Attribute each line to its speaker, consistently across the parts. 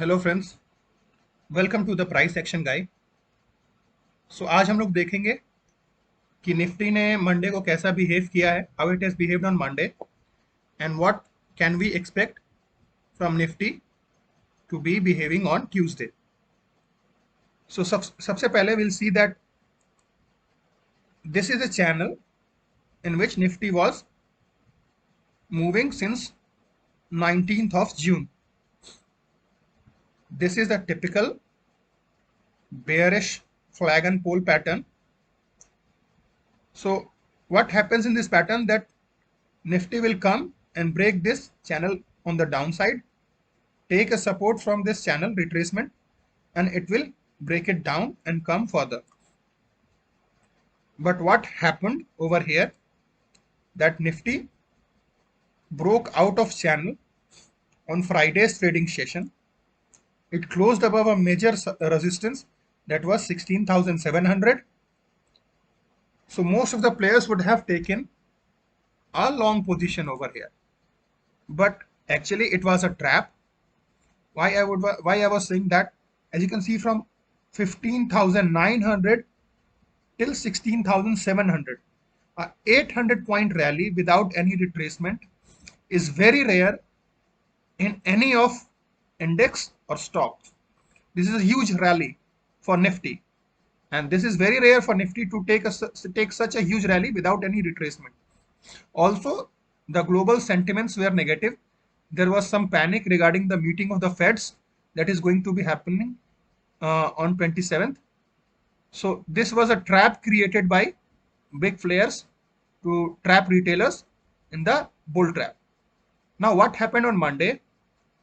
Speaker 1: Hello friends, welcome to the price action guide. So आज हम लोग देखेंगे कि निफ्टी ने मंडे को कैसा बिहेव किया है, how it has behaved on Monday and what can we expect from Nifty to be behaving on Tuesday. So सबसे पहले will see that this is a channel in which Nifty was moving since 19th of June. This is the typical bearish flag and pole pattern. So what happens in this pattern that Nifty will come and break this channel on the downside, take a support from this channel retracement, and it will break it down and come further. But what happened over here that Nifty broke out of channel on Friday's trading session. It closed above a major resistance that was 16,700. So most of the players would have taken a long position over here, but actually it was a trap. Why I was saying that, as you can see, from 15,900 till 16,700, a 800 point rally without any retracement is very rare in any of index or stocks. This is a huge rally for Nifty, and this is very rare for Nifty to take such a huge rally without any retracement. Also, the global sentiments were negative. There was some panic regarding the meeting of the Feds that is going to be happening on 27th. So this was a trap created by big players to trap retailers in the bull trap. Now what happened on Monday?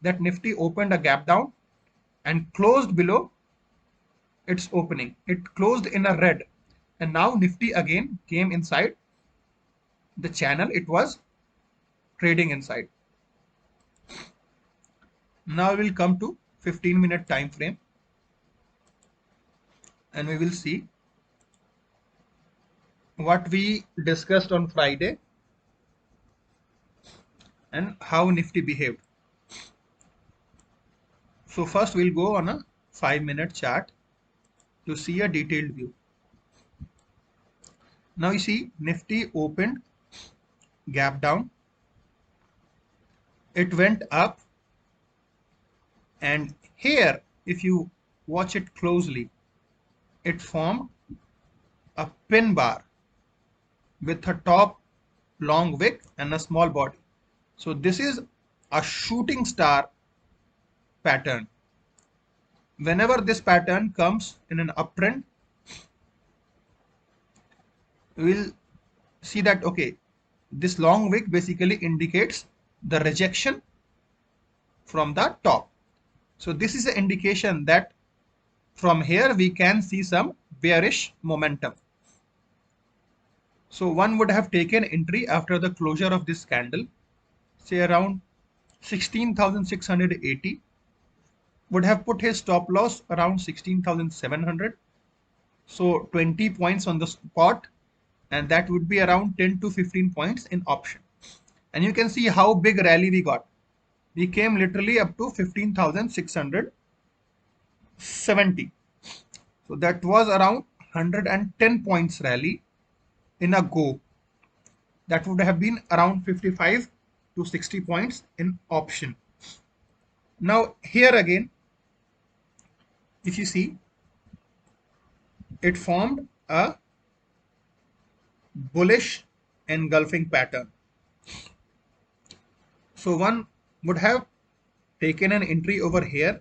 Speaker 1: That Nifty opened a gap down and closed below its opening. It closed in a red, and now Nifty again came inside the channel it was trading inside. Now we will come to 15-minute time frame, and we will see what we discussed on Friday and how Nifty behaved. So first we'll go on a 5-minute chart to see a detailed view. Now you see Nifty opened gap down, it went up, and here if you watch it closely, it formed a pin bar with a top long wick and a small body. So this is a shooting star pattern. Whenever this pattern comes in an uptrend, we will see that, okay, this long wick basically indicates the rejection from the top. So this is an indication that from here we can see some bearish momentum. So one would have taken entry after the closure of this candle, say around 16,680, would have put his stop loss around 16,700. So 20 points on the spot, and that would be around 10 to 15 points in option. And you can see how big rally we got. We came literally up to 15,670. So that was around 110 points rally in a go. That would have been around 55 to 60 points in option. Now here again, if you see, it formed a bullish engulfing pattern. So one would have taken an entry over here,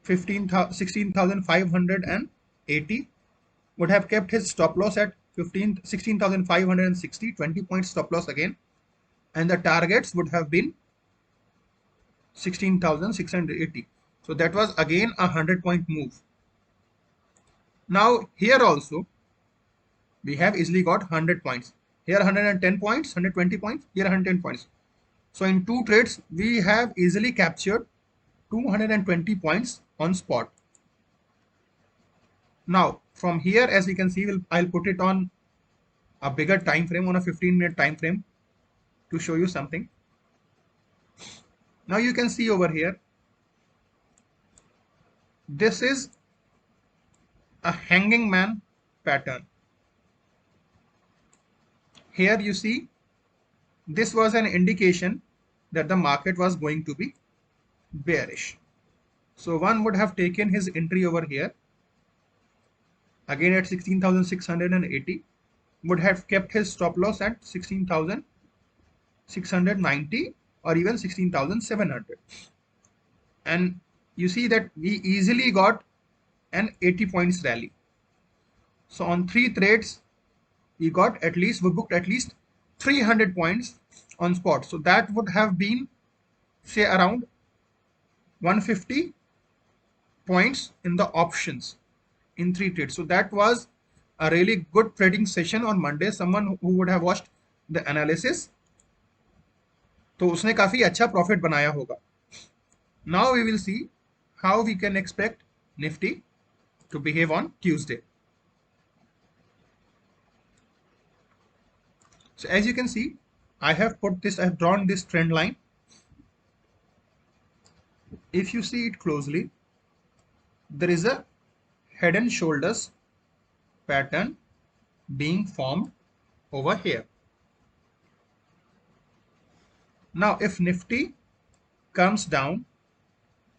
Speaker 1: 16,580, would have kept his stop loss at 16,560, 20 points stop loss again, and the targets would have been 16,680. So that was again a 100-point move. Now here also we have easily got 100 points. Here 110 points, 120 points, here 110 points. So in two trades we have easily captured 220 points on spot. Now from here, as you can see, I'll put it on a bigger time frame, on a 15-minute time frame, to show you something. Now you can see over here This is a hanging man pattern. Here you see this was an indication that the market was going to be bearish. So one would have taken his entry over here again at 16,680, would have kept his stop loss at 16,690 or even 16,700, and you see that we easily got an 80 points rally. So on 3 trades we booked at least 300 points on spot. So that would have been say around 150 points in the options in 3 trades. So that was a really good trading session on Monday. Someone who would have watched the analysis, तो उसने काफी अच्छा profit बनाया होगा. Now we will see how we can expect Nifty to behave on Tuesday. So as you can see, I have drawn this trend line. If you see it closely, there is a head and shoulders pattern being formed over here. Now if Nifty comes down,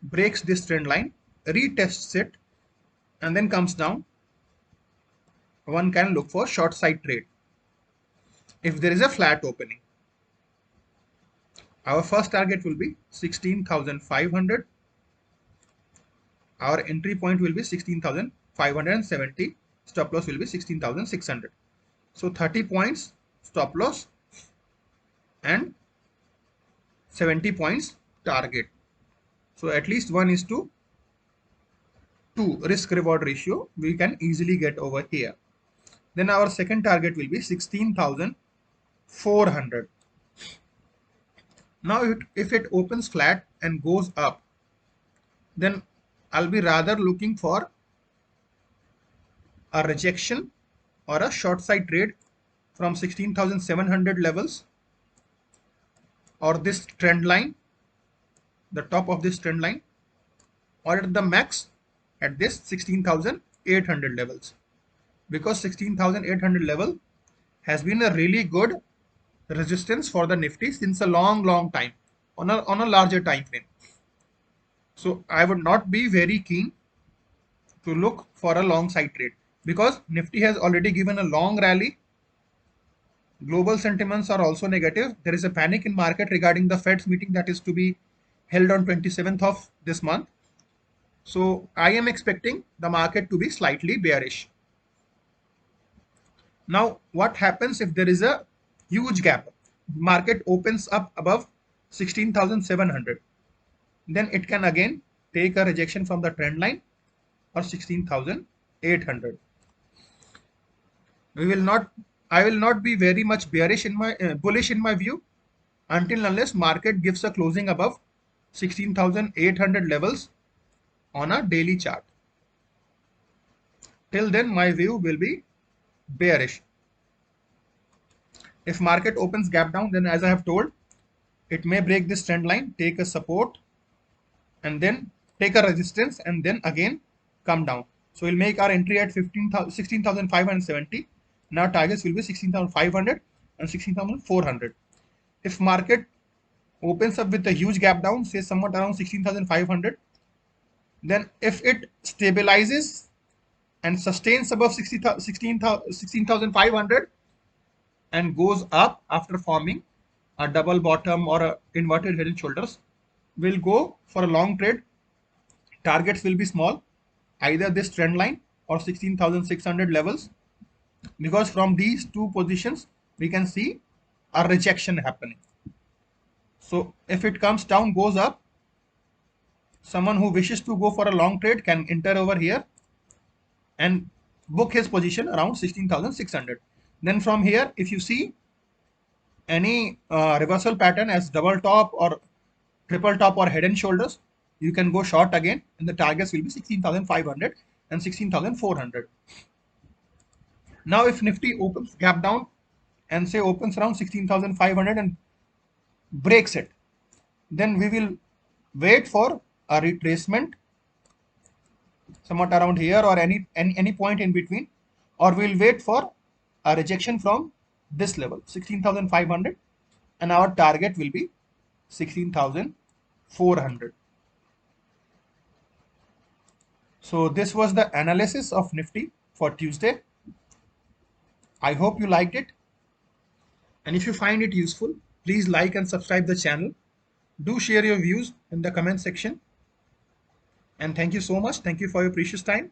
Speaker 1: breaks this trend line, retests it, and then comes down, one can look for short side trade if there is a flat opening. Our first target will be 16,500. Our entry point will be 16,570. Stop loss will be 16,600. So 30 points stop loss and 70 points target. So at least 1:2 risk reward ratio we can easily get over here. Then our second target will be 16,400. Now if it opens flat and goes up, then I'll be rather looking for a rejection or a short side trade from 16,700 levels or this trend line, the top of this trend line, or at the max at this 16,800 levels, because 16,800 level has been a really good resistance for the Nifty since a long time on a larger time frame. So I would not be very keen to look for a long side trade because Nifty has already given a long rally. Global sentiments are also negative. There is a panic in market regarding the Fed's meeting that is to be held on 27th of this month. So I am expecting the market to be slightly bearish. Now what happens if there is a huge gap? Market opens up above 16,700. Then it can again take a rejection from the trend line or 16,800. I will not be very much bearish in my bullish in my view until unless market gives a closing above 16,800 levels on a daily chart. Till then my view will be bearish. If market opens gap down, then as I have told, it may break this trend line, take a support, and then take a resistance, and then again come down. So we'll make our entry at 16,570. Now targets will be 16,500 and 16,400. If market opens up with a huge gap down, say somewhat around 16,500, then if it stabilizes and sustains above 16,500 and goes up after forming a double bottom or a inverted head and shoulders, we'll go for a long trade. Targets will be small, either this trend line or 16,600 levels, because from these two positions we can see a rejection happening. So if it comes down, goes up, someone who wishes to go for a long trade can enter over here and book his position around 16,600. Then from here, if you see any reversal pattern as double top or triple top or head and shoulders, you can go short again, and the targets will be 16,500 and 16,400. Now if Nifty opens gap down and say opens around 16,500 and breaks it, then we will wait for a retracement somewhat around here or any point in between, or we'll wait for a rejection from this level 16,500, and our target will be 16,400. So this was the analysis of Nifty for Tuesday. I hope you liked it, and if you find it useful, please like and subscribe the channel. Do share your views in the comment section, and thank you so much. Thank you for your precious time.